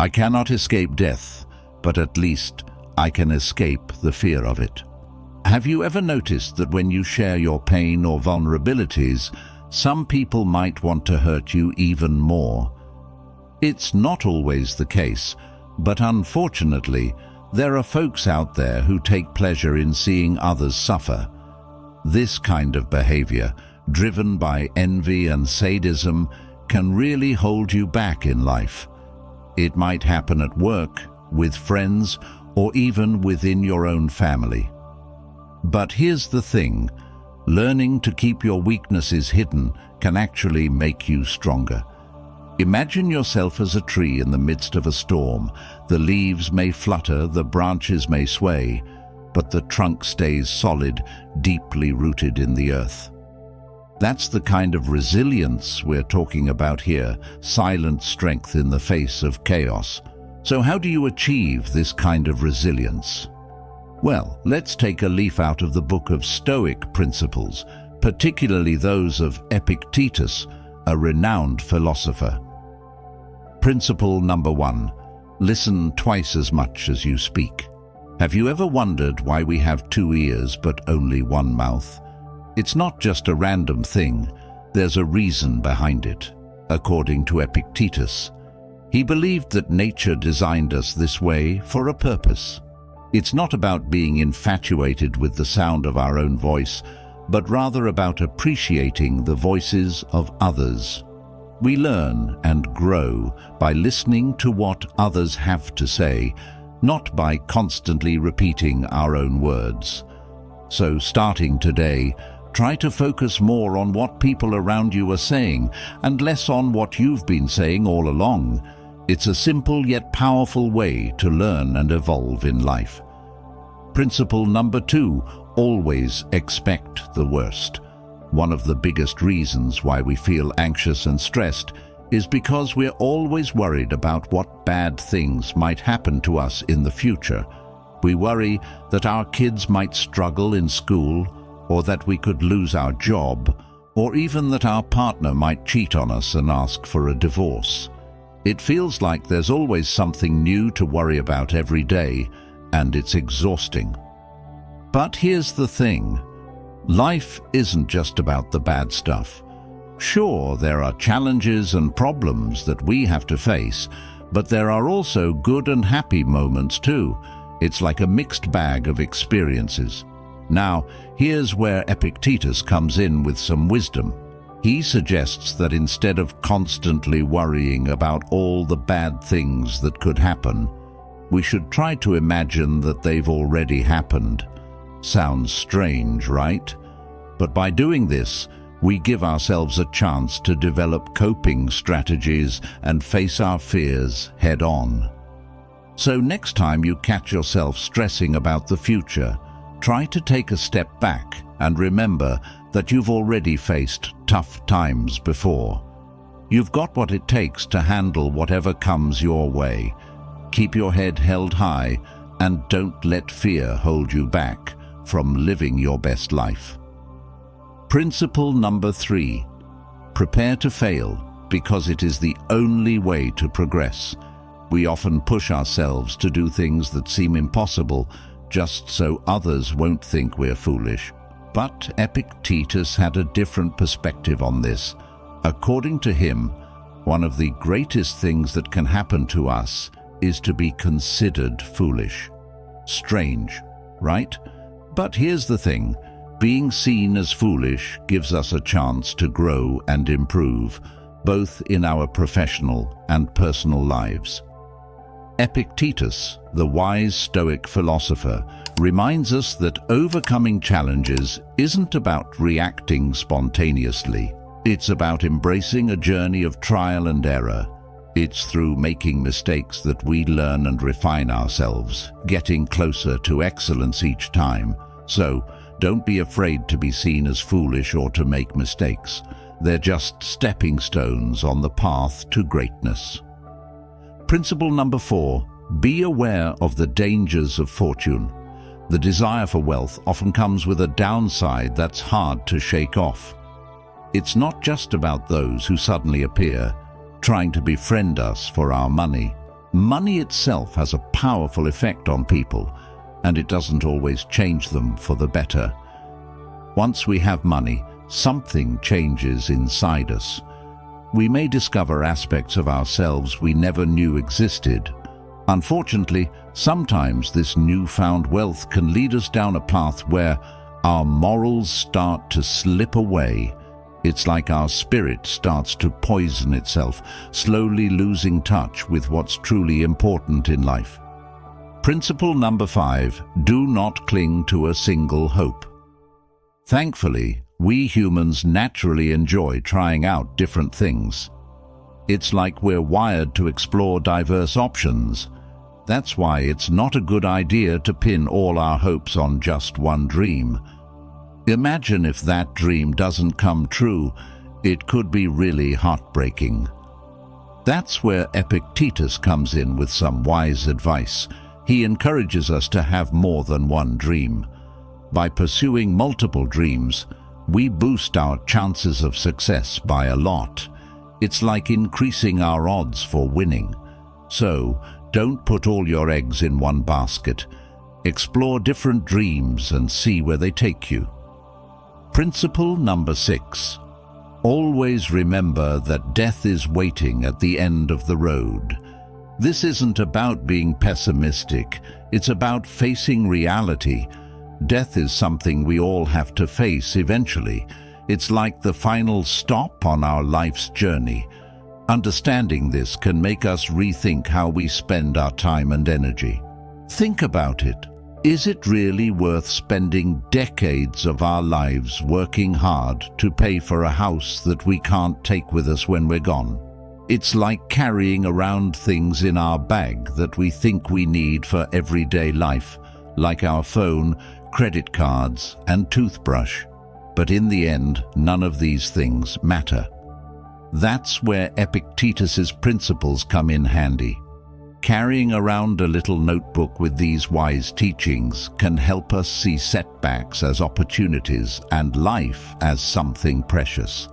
I cannot escape death, but at least I can escape the fear of it. Have you ever noticed that when you share your pain or vulnerabilities, some people might want to hurt you even more? It's not always the case, but unfortunately, there are folks out there who take pleasure in seeing others suffer. This kind of behavior, driven by envy and sadism, can really hold you back in life. It might happen at work, with friends, or even within your own family. But here's the thing, learning to keep your weaknesses hidden can actually make you stronger. Imagine yourself as a tree in the midst of a storm. The leaves may flutter, the branches may sway, but the trunk stays solid, deeply rooted in the earth. That's the kind of resilience we're talking about here, silent strength in the face of chaos. So how do you achieve this kind of resilience? Well, let's take a leaf out of the book of Stoic principles, particularly those of Epictetus, a renowned philosopher. Principle number 1, listen twice as much as you speak. Have you ever wondered why we have 2 ears but only 1 mouth? It's not just a random thing, there's a reason behind it. According to Epictetus, he believed that nature designed us this way for a purpose. It's not about being infatuated with the sound of our own voice, but rather about appreciating the voices of others. We learn and grow by listening to what others have to say, not by constantly repeating our own words. So starting today, try to focus more on what people around you are saying and less on what you've been saying all along. It's a simple yet powerful way to learn and evolve in life. Principle number 2, always expect the worst. One of the biggest reasons why we feel anxious and stressed is because we're always worried about what bad things might happen to us in the future. We worry that our kids might struggle in school, or that we could lose our job, or even that our partner might cheat on us and ask for a divorce. It feels like there's always something new to worry about every day, and it's exhausting. But here's the thing. Life isn't just about the bad stuff. Sure, there are challenges and problems that we have to face, but there are also good and happy moments too. It's like a mixed bag of experiences. Now, here's where Epictetus comes in with some wisdom. He suggests that instead of constantly worrying about all the bad things that could happen, we should try to imagine that they've already happened. Sounds strange, right? But by doing this, we give ourselves a chance to develop coping strategies and face our fears head on. So next time you catch yourself stressing about the future, try to take a step back and remember that you've already faced tough times before. You've got what it takes to handle whatever comes your way. Keep your head held high and don't let fear hold you back from living your best life. Principle number 3, prepare to fail because it is the only way to progress. We often push ourselves to do things that seem impossible just so others won't think we're foolish. But Epictetus had a different perspective on this. According to him, one of the greatest things that can happen to us is to be considered foolish. Strange, right? But here's the thing. Being seen as foolish gives us a chance to grow and improve, both in our professional and personal lives. Epictetus, the wise Stoic philosopher, reminds us that overcoming challenges isn't about reacting spontaneously. It's about embracing a journey of trial and error. It's through making mistakes that we learn and refine ourselves, getting closer to excellence each time. So, don't be afraid to be seen as foolish or to make mistakes. They're just stepping stones on the path to greatness. Principle number 4, be aware of the dangers of fortune. The desire for wealth often comes with a downside that's hard to shake off. It's not just about those who suddenly appear, trying to befriend us for our money. Money itself has a powerful effect on people, and it doesn't always change them for the better. Once we have money, something changes inside us. We may discover aspects of ourselves we never knew existed. Unfortunately, sometimes this newfound wealth can lead us down a path where our morals start to slip away. It's like our spirit starts to poison itself, slowly losing touch with what's truly important in life. Principle number 5, do not cling to a single hope. Thankfully, we humans naturally enjoy trying out different things. It's like we're wired to explore diverse options. That's why it's not a good idea to pin all our hopes on just one dream. Imagine if that dream doesn't come true. It could be really heartbreaking. That's where Epictetus comes in with some wise advice. He encourages us to have more than one dream. By pursuing multiple dreams, we boost our chances of success by a lot. It's like increasing our odds for winning. So, don't put all your eggs in one basket. Explore different dreams and see where they take you. Principle number 6. Always remember that death is waiting at the end of the road. This isn't about being pessimistic. It's about facing reality. Death is something we all have to face eventually. It's like the final stop on our life's journey. Understanding this can make us rethink how we spend our time and energy. Think about it. Is it really worth spending decades of our lives working hard to pay for a house that we can't take with us when we're gone? It's like carrying around things in our bag that we think we need for everyday life, like our phone, credit cards, and toothbrush. But in the end, none of these things matter. That's where Epictetus's principles come in handy. Carrying around a little notebook with these wise teachings can help us see setbacks as opportunities and life as something precious.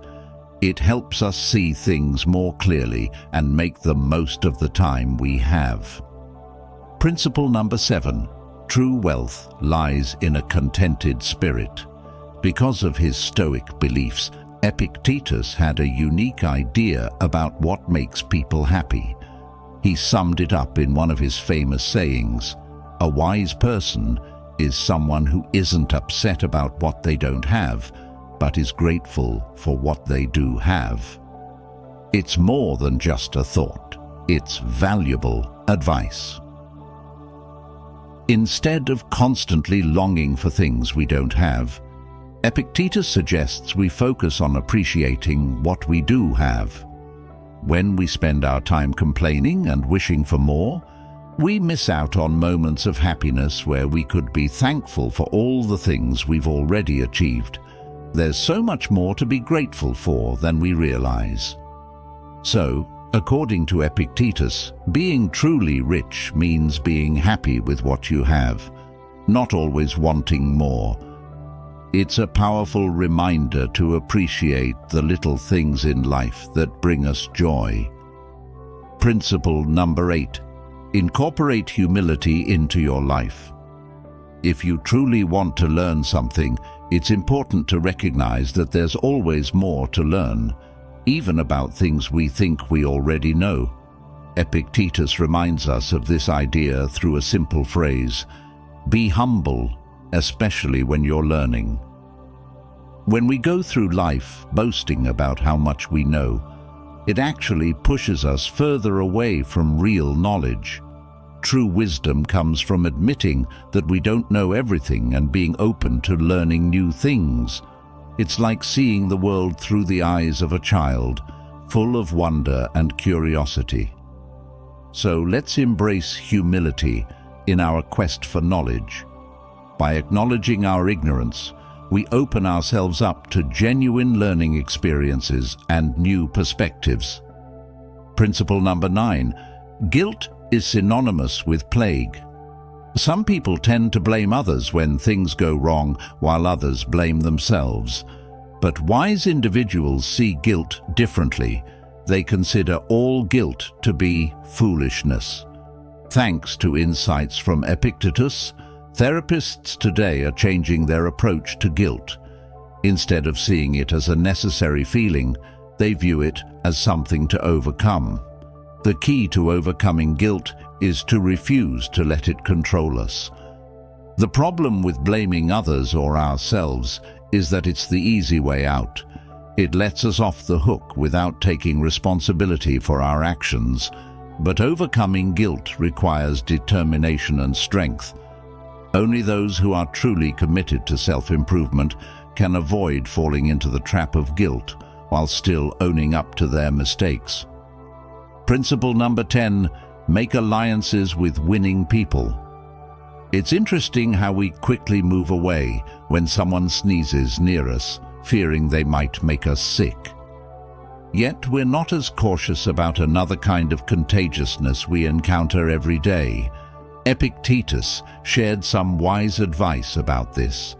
It helps us see things more clearly and make the most of the time we have. Principle number 7. True wealth lies in a contented spirit. Because of his Stoic beliefs, Epictetus had a unique idea about what makes people happy. He summed it up in one of his famous sayings: "A wise person is someone who isn't upset about what they don't have, but is grateful for what they do have." It's more than just a thought. It's valuable advice. Instead of constantly longing for things we don't have, Epictetus suggests we focus on appreciating what we do have. When we spend our time complaining and wishing for more, we miss out on moments of happiness where we could be thankful for all the things we've already achieved. There's so much more to be grateful for than we realize. So, according to Epictetus, being truly rich means being happy with what you have, not always wanting more. It's a powerful reminder to appreciate the little things in life that bring us joy. Principle number 8. Incorporate humility into your life. If you truly want to learn something, it's important to recognize that there's always more to learn, even about things we think we already know. Epictetus reminds us of this idea through a simple phrase: be humble, especially when you're learning. When we go through life boasting about how much we know, it actually pushes us further away from real knowledge. True wisdom comes from admitting that we don't know everything and being open to learning new things. It's like seeing the world through the eyes of a child, full of wonder and curiosity. So let's embrace humility in our quest for knowledge. By acknowledging our ignorance, we open ourselves up to genuine learning experiences and new perspectives. Principle number 9. Guilt is synonymous with plague. Some people tend to blame others when things go wrong, while others blame themselves. But wise individuals see guilt differently. They consider all guilt to be foolishness. Thanks to insights from Epictetus, therapists today are changing their approach to guilt. Instead of seeing it as a necessary feeling, they view it as something to overcome. The key to overcoming guilt is to refuse to let it control us. The problem with blaming others or ourselves is that it's the easy way out. It lets us off the hook without taking responsibility for our actions. But overcoming guilt requires determination and strength. Only those who are truly committed to self-improvement can avoid falling into the trap of guilt while still owning up to their mistakes. Principle number 10, make alliances with winning people. It's interesting how we quickly move away when someone sneezes near us, fearing they might make us sick. Yet we're not as cautious about another kind of contagiousness we encounter every day. Epictetus shared some wise advice about this.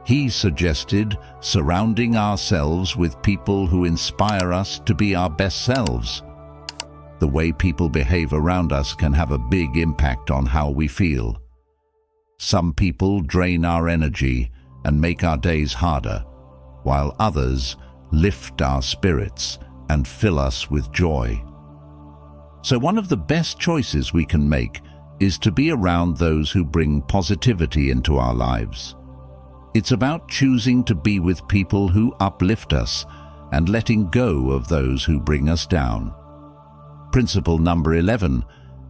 He suggested surrounding ourselves with people who inspire us to be our best selves. The way people behave around us can have a big impact on how we feel. Some people drain our energy and make our days harder, while others lift our spirits and fill us with joy. So one of the best choices we can make is to be around those who bring positivity into our lives. It's about choosing to be with people who uplift us and letting go of those who bring us down. Principle number 11,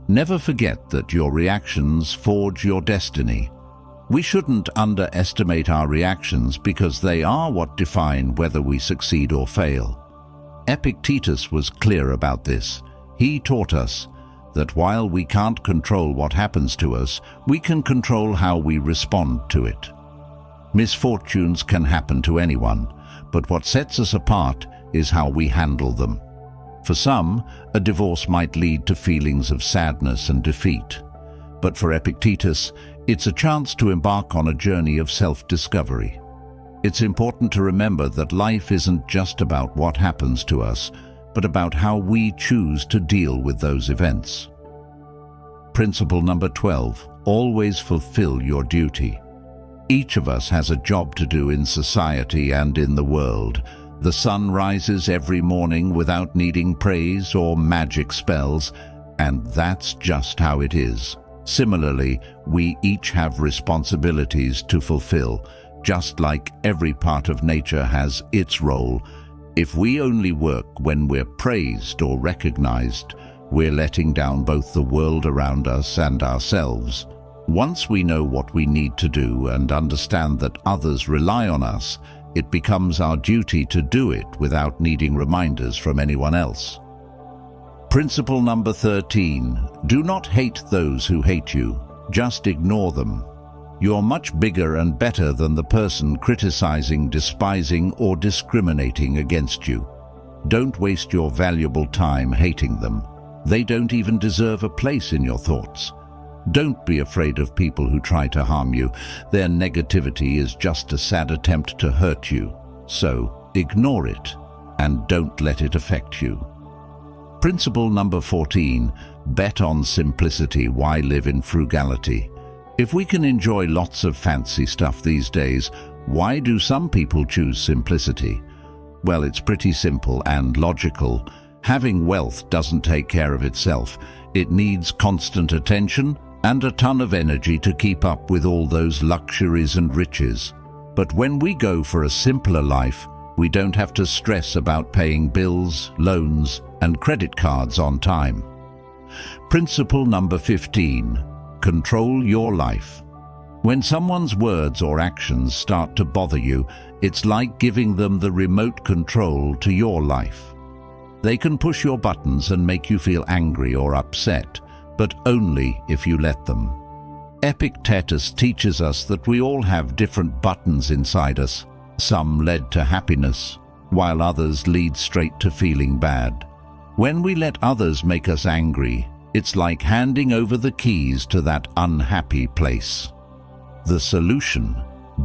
never forget that your reactions forge your destiny. We shouldn't underestimate our reactions because they are what define whether we succeed or fail. Epictetus was clear about this. He taught us that while we can't control what happens to us, we can control how we respond to it. Misfortunes can happen to anyone, but what sets us apart is how we handle them. For some, a divorce might lead to feelings of sadness and defeat. But for Epictetus, it's a chance to embark on a journey of self-discovery. It's important to remember that life isn't just about what happens to us, but about how we choose to deal with those events. Principle number 12, always fulfill your duty. Each of us has a job to do in society and in the world. The sun rises every morning without needing praise or magic spells, and that's just how it is. Similarly, we each have responsibilities to fulfill. Just like every part of nature has its role, if we only work when we're praised or recognized, we're letting down both the world around us and ourselves. Once we know what we need to do and understand that others rely on us, it becomes our duty to do it without needing reminders from anyone else. Principle number 13, do not hate those who hate you, just ignore them. You're much bigger and better than the person criticizing, despising, or discriminating against you. Don't waste your valuable time hating them. They don't even deserve a place in your thoughts. Don't be afraid of people who try to harm you. Their negativity is just a sad attempt to hurt you. So, ignore it and don't let it affect you. Principle number 14, bet on simplicity. Why live in frugality? If we can enjoy lots of fancy stuff these days, why do some people choose simplicity? Well, it's pretty simple and logical. Having wealth doesn't take care of itself. It needs constant attention and a ton of energy to keep up with all those luxuries and riches. But when we go for a simpler life, we don't have to stress about paying bills, loans, and credit cards on time. Principle number 15. Control your life. When someone's words or actions start to bother you, it's like giving them the remote control to your life. They can push your buttons and make you feel angry or upset, but only if you let them. Epictetus teaches us that we all have different buttons inside us. Some lead to happiness, while others lead straight to feeling bad. When we let others make us angry, it's like handing over the keys to that unhappy place. The solution: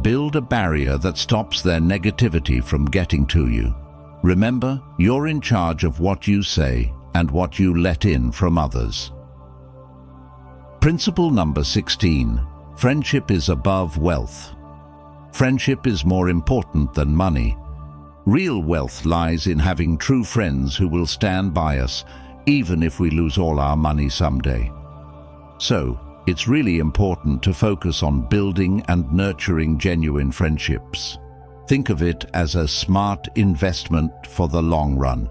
build a barrier that stops their negativity from getting to you. Remember, you're in charge of what you say and what you let in from others. Principle number 16. Friendship is above wealth. Friendship is more important than money. Real wealth lies in having true friends who will stand by us, even if we lose all our money someday. So, it's really important to focus on building and nurturing genuine friendships. Think of it as a smart investment for the long run.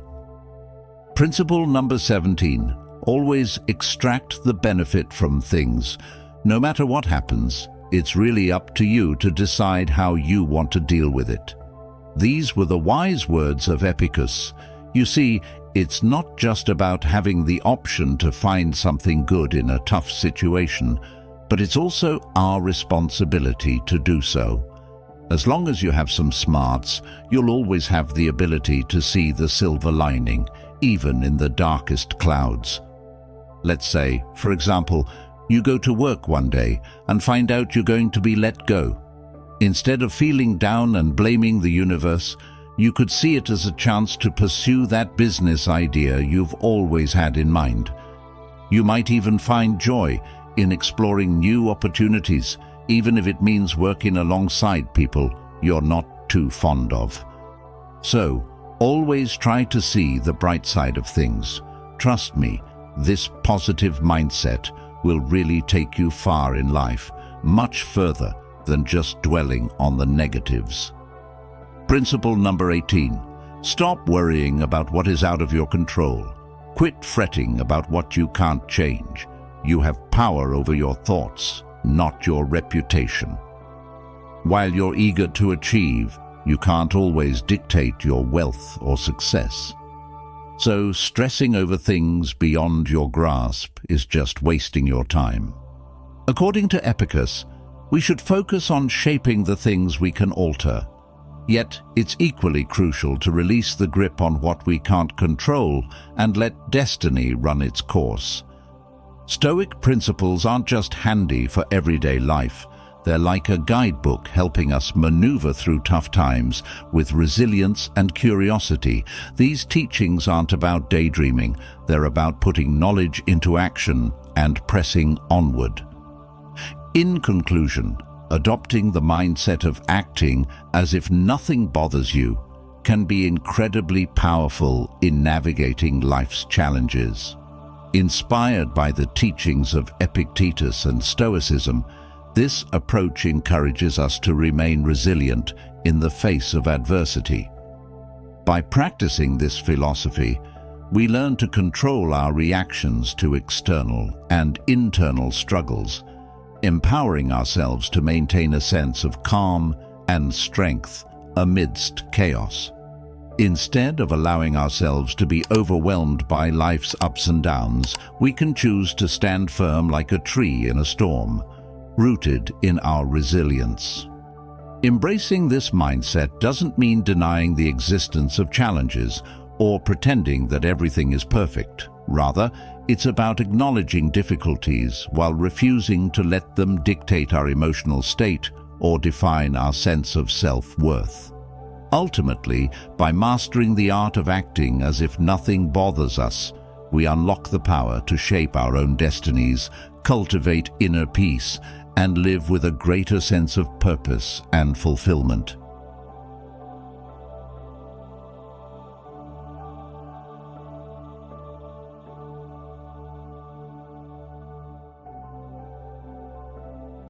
Principle number 17. Always extract the benefit from things. No matter what happens, it's really up to you to decide how you want to deal with it. These were the wise words of Epictetus. You see, it's not just about having the option to find something good in a tough situation, but it's also our responsibility to do so. As long as you have some smarts, you'll always have the ability to see the silver lining, even in the darkest clouds. Let's say, for example, you go to work one day and find out you're going to be let go. Instead of feeling down and blaming the universe, you could see it as a chance to pursue that business idea you've always had in mind. You might even find joy in exploring new opportunities, even if it means working alongside people you're not too fond of. So, always try to see the bright side of things. Trust me, this positive mindset will really take you far in life, much further than just dwelling on the negatives. Principle number 18. Stop worrying about what is out of your control. Quit fretting about what you can't change. You have power over your thoughts, not your reputation. While you're eager to achieve, you can't always dictate your wealth or success. So stressing over things beyond your grasp is just wasting your time. According to Epictetus, we should focus on shaping the things we can alter. Yet, it's equally crucial to release the grip on what we can't control and let destiny run its course. Stoic principles aren't just handy for everyday life. They're like a guidebook helping us maneuver through tough times with resilience and curiosity. These teachings aren't about daydreaming. They're about putting knowledge into action and pressing onward. In conclusion, adopting the mindset of acting as if nothing bothers you can be incredibly powerful in navigating life's challenges. Inspired by the teachings of Epictetus and Stoicism, this approach encourages us to remain resilient in the face of adversity. By practicing this philosophy, we learn to control our reactions to external and internal struggles, empowering ourselves to maintain a sense of calm and strength amidst chaos. Instead of allowing ourselves to be overwhelmed by life's ups and downs, we can choose to stand firm like a tree in a storm, rooted in our resilience. Embracing this mindset doesn't mean denying the existence of challenges or pretending that everything is perfect. Rather, it's about acknowledging difficulties while refusing to let them dictate our emotional state or define our sense of self-worth. Ultimately, by mastering the art of acting as if nothing bothers us, we unlock the power to shape our own destinies, cultivate inner peace, and live with a greater sense of purpose and fulfillment.